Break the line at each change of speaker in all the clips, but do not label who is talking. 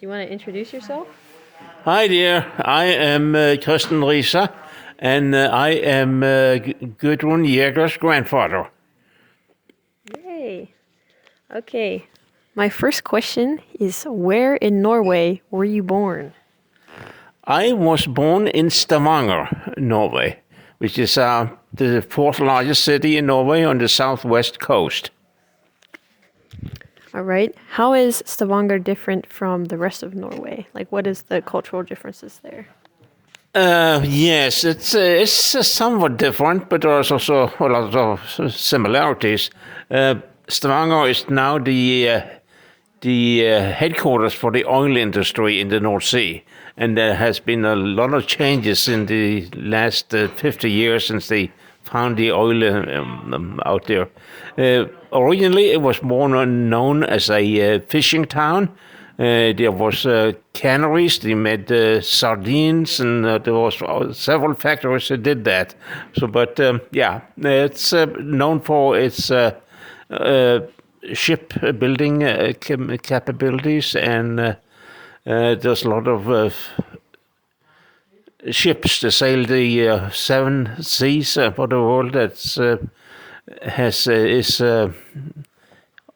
you want to introduce yourself?
Hi there, I am Kristen Risa, and I am Gudrun Jäger's grandfather.
Yay. Okay. My first question is where in Norway were you born?
I was born in Stavanger, Norway, which is the fourth largest city in Norway on the southwest coast.
All right. How is Stavanger different from the rest of Norway? Like, what is the cultural differences there?
Yes, it's somewhat different, but there's also a lot of similarities. Stavanger is now the headquarters for the oil industry in the North Sea, and there has been a lot of changes in the last 50 years since they found the oil out there. Originally, it was more known as a fishing town. There was canneries. They made sardines, and there was several factories that did that. So, but it's known for its shipbuilding capabilities, and there's a lot of ships that sail the seven seas for the world that's is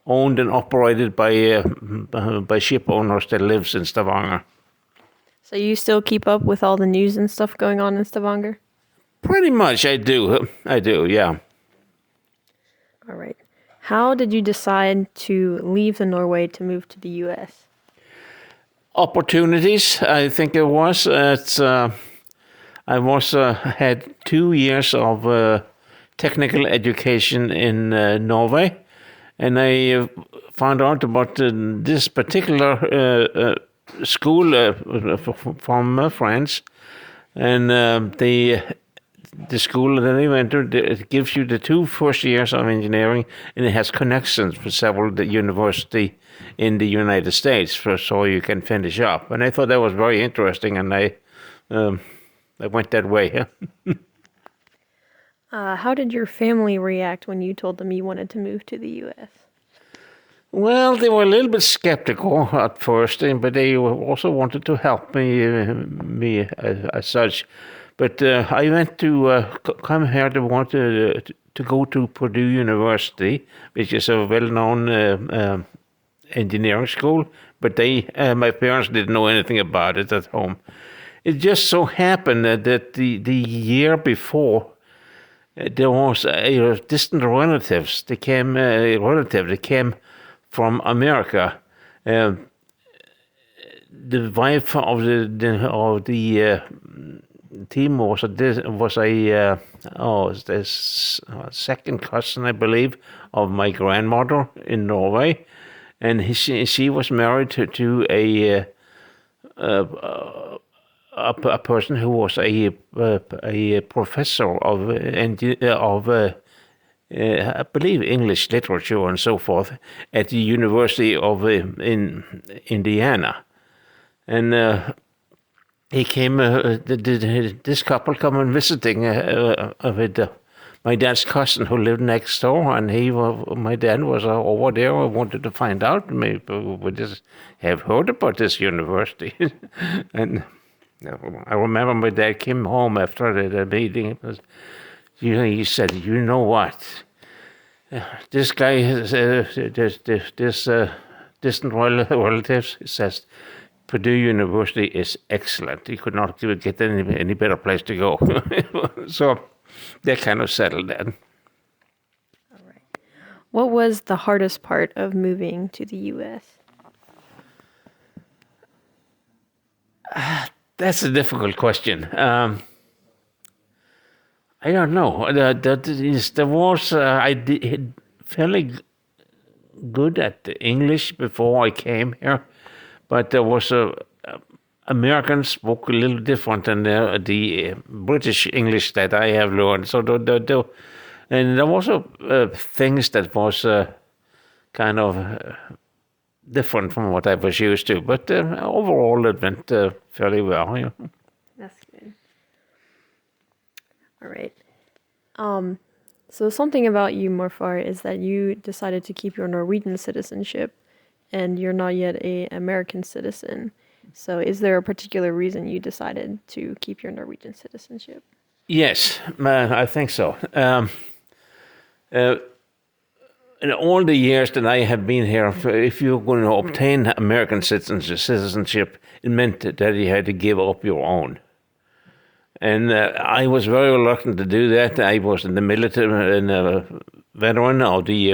owned and operated by ship owners that lives in Stavanger.
So you still keep up with all the news and stuff going on in Stavanger?
Pretty much, I do. I do, yeah.
All right. How did you decide to leave the Norway to move to the U.S.?
Opportunities, I think it was. I was had 2 years of technical education in Norway, and I found out about this particular school from France, and the school that I went to, it gives you the 2 first years of engineering, and it has connections with several university in the United States, so you can finish up. And I thought that was very interesting, and I went that way.
How did your family react when you told them you wanted to move to the U.S.?
Well, they were a little bit skeptical at first, but they also wanted to help me as such. But I went to come here to want to go to Purdue University, which is a well-known engineering school. But my parents didn't know anything about it at home. It just so happened that the year before, there was distant relatives. They came from America. The wife of the team was this second cousin, I believe, of my grandmother in Norway, and she was married to a person who was a professor of I believe English literature and so forth at the University of in Indiana, and he came. This couple come and visiting with my dad's cousin who lived next door, and my dad was over there. I wanted to find out. Maybe we just have heard about this university, and I remember my dad came home after the meeting. He said, "You know what? This guy, this distant relatives says Purdue University is excellent. He could not get any better place to go." So they kind of settled that.
All right. What was the hardest part of moving to the U.S.?
That's a difficult question. I don't know. There was I did fairly good at English before I came here, but there was Americans spoke a little different than the British English that I have learned. So and there was things that was kind of different from what I was used to, but overall it went fairly well. Yeah.
That's good. All right. So something about you, Morfar, is that you decided to keep your Norwegian citizenship and you're not yet a American citizen. So, is there a particular reason you decided to keep your Norwegian citizenship?
Yes, I think so. Uh, in all the years that I have been here, if you're going to obtain American citizenship, it meant that you had to give up your own. And I was very reluctant to do that. I was in the military, and a veteran of the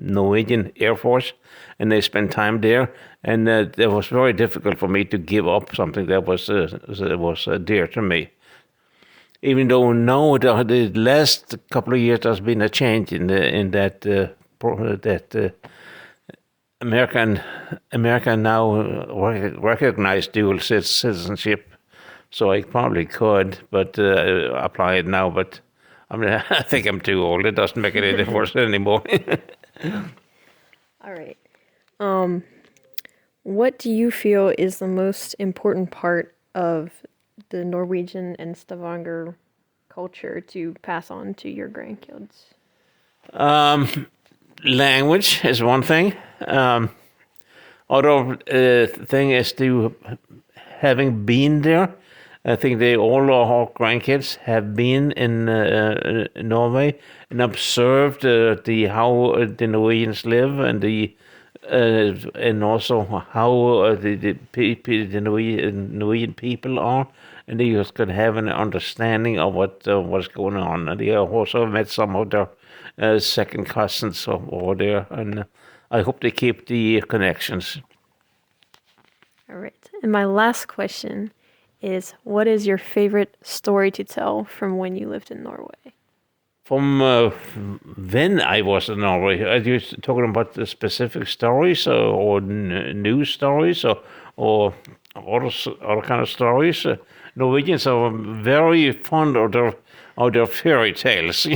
Norwegian Air Force, and I spent time there. And it was very difficult for me to give up something that was dear to me. Even though now the last couple of years there's been a change in that America now recognize dual citizenship, so I probably could, but apply it now. But I think I'm too old. It doesn't make any difference anymore.
All right. What do you feel is the most important part of the Norwegian and Stavanger culture to pass on to your grandkids?
Language is one thing. Other thing is to having been there. I think all our grandkids have been in Norway and observed how the Norwegians live and also how the Norwegian people are, and they just could have an understanding of what's going on. And they also met some of their second cousins over there, and I hope they keep the connections.
All right. And my last question is, what is your favorite story to tell from when you lived in Norway?
From when I was in Norway, are you talking about the specific stories or news stories or other kind of stories? Norwegians are very fond of their fairy tales.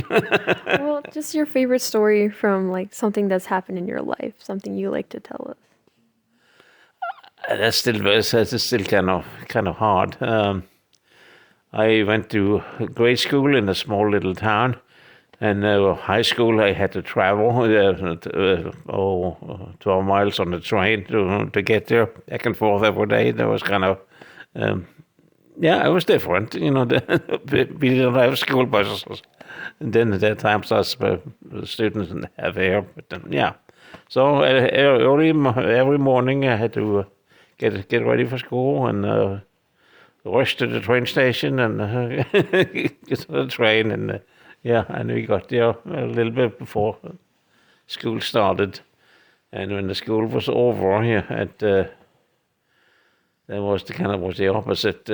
Well, just your favorite story from like something that's happened in your life, something you like to tell us.
That's still kind of hard. I went to grade school in a small little town, and high school I had to travel 12 miles on the train to get there, back and forth every day. That was kind of, it was different. We didn't have school buses. And then at that time, students didn't have air. But yeah, so early every morning I had to get ready for school and rush to the train station and get on the train and and we got there a little bit before school started. And when the school was over, that was the opposite.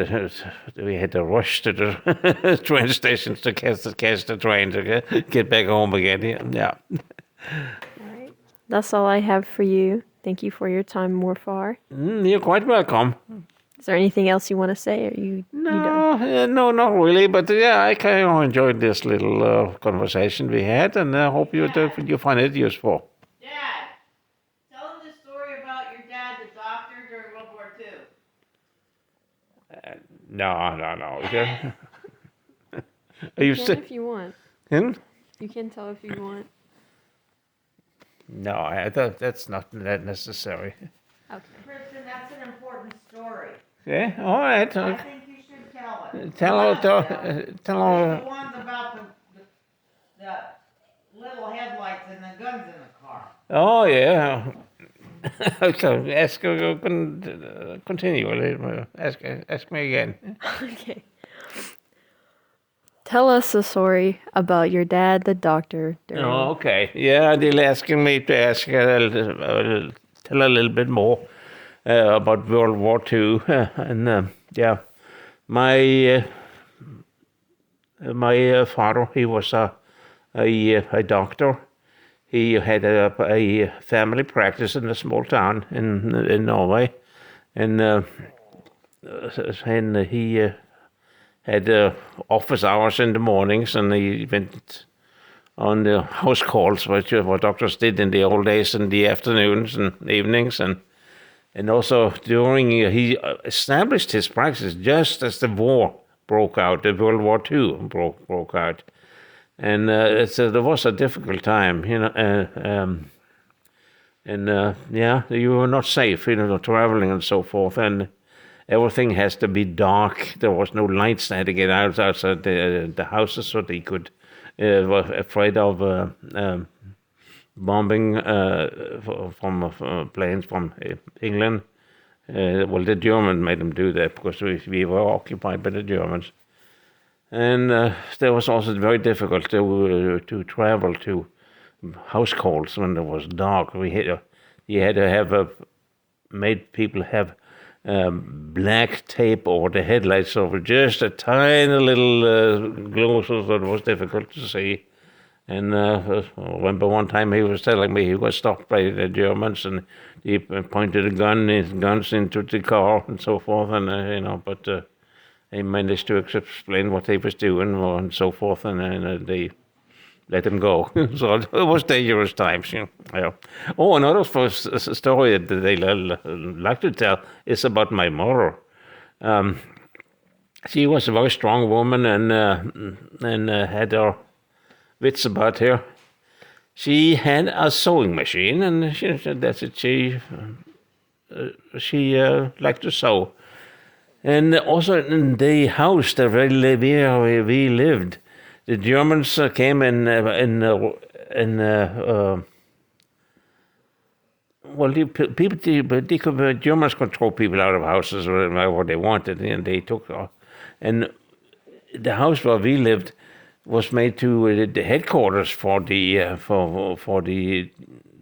We had to rush to the train stations to catch the train to get back home again. Yeah.
All right. That's all I have for you. Thank you for your time, Morfar.
You're quite welcome.
Is there anything else you want to say, or you done?
No, not really. But I kind of enjoyed this little conversation we had, and I hope you find it useful.
Dad, tell them the story about your dad, the doctor, during World War II.
No. Are
You can if you want.
Hmm?
You can tell if you want.
No, I thought that's not that necessary.
Okay.
Kristen, that's an important story.
Okay, all right.
I think you should tell it.
Tell
There's the ones about the little headlights and the guns in the car.
Oh yeah. Okay, continue. Ask me again.
Okay. Tell us a story about your dad, the doctor.
Oh, okay. Yeah, they're asking me to tell a little bit more about World War II, and my father, he was a doctor. He had a family practice in a small town in Norway, and he had office hours in the mornings, and he went on the house calls, which what doctors did in the old days, in the afternoons and evenings, and also during he established his practice just as the war broke out, the World War II broke out, and there was a difficult time, And yeah, you were not safe, traveling and so forth. And everything has to be dark. There was no lights. They had to get outside the houses so they could. Were afraid of bombing from planes from England. Well, the Germans made them do that because we were occupied by the Germans. And that was also very difficult to travel to house calls when it was dark. You had to have made people have black tape over the headlights over just a tiny little glow, so that it was difficult to see. And I remember one time he was telling me he was stopped by the Germans, and he pointed his guns into the car and so forth, and but he managed to explain what he was doing and so forth, and they let him go. So it was dangerous times. Yeah. Oh, another story that they like to tell is about my mother. She was a very strong woman and had her wits about her. She had a sewing machine, and that's it. She liked to sew. And also in the house that we lived, the Germans came Germans control people out of houses wherever they wanted, and they took, and the house where we lived was made to the headquarters for the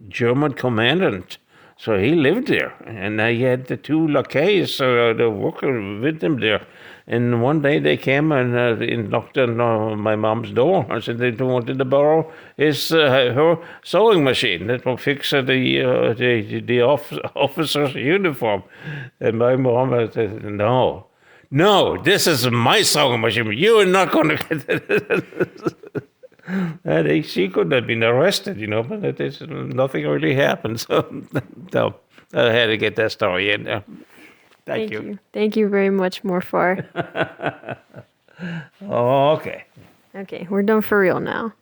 German commandant. So he lived there, and he had the two lackeys, the worker with him there. And one day they came and knocked on my mom's door and said they wanted to borrow her sewing machine that will fix the officer's uniform. And my mom said, no, this is my sewing machine. You are not going to get it. And she could have been arrested, but nothing really happened. So I had to get that story in there. Thank you.
Thank you very much, Morfar.
Okay.
Okay, we're done for real now.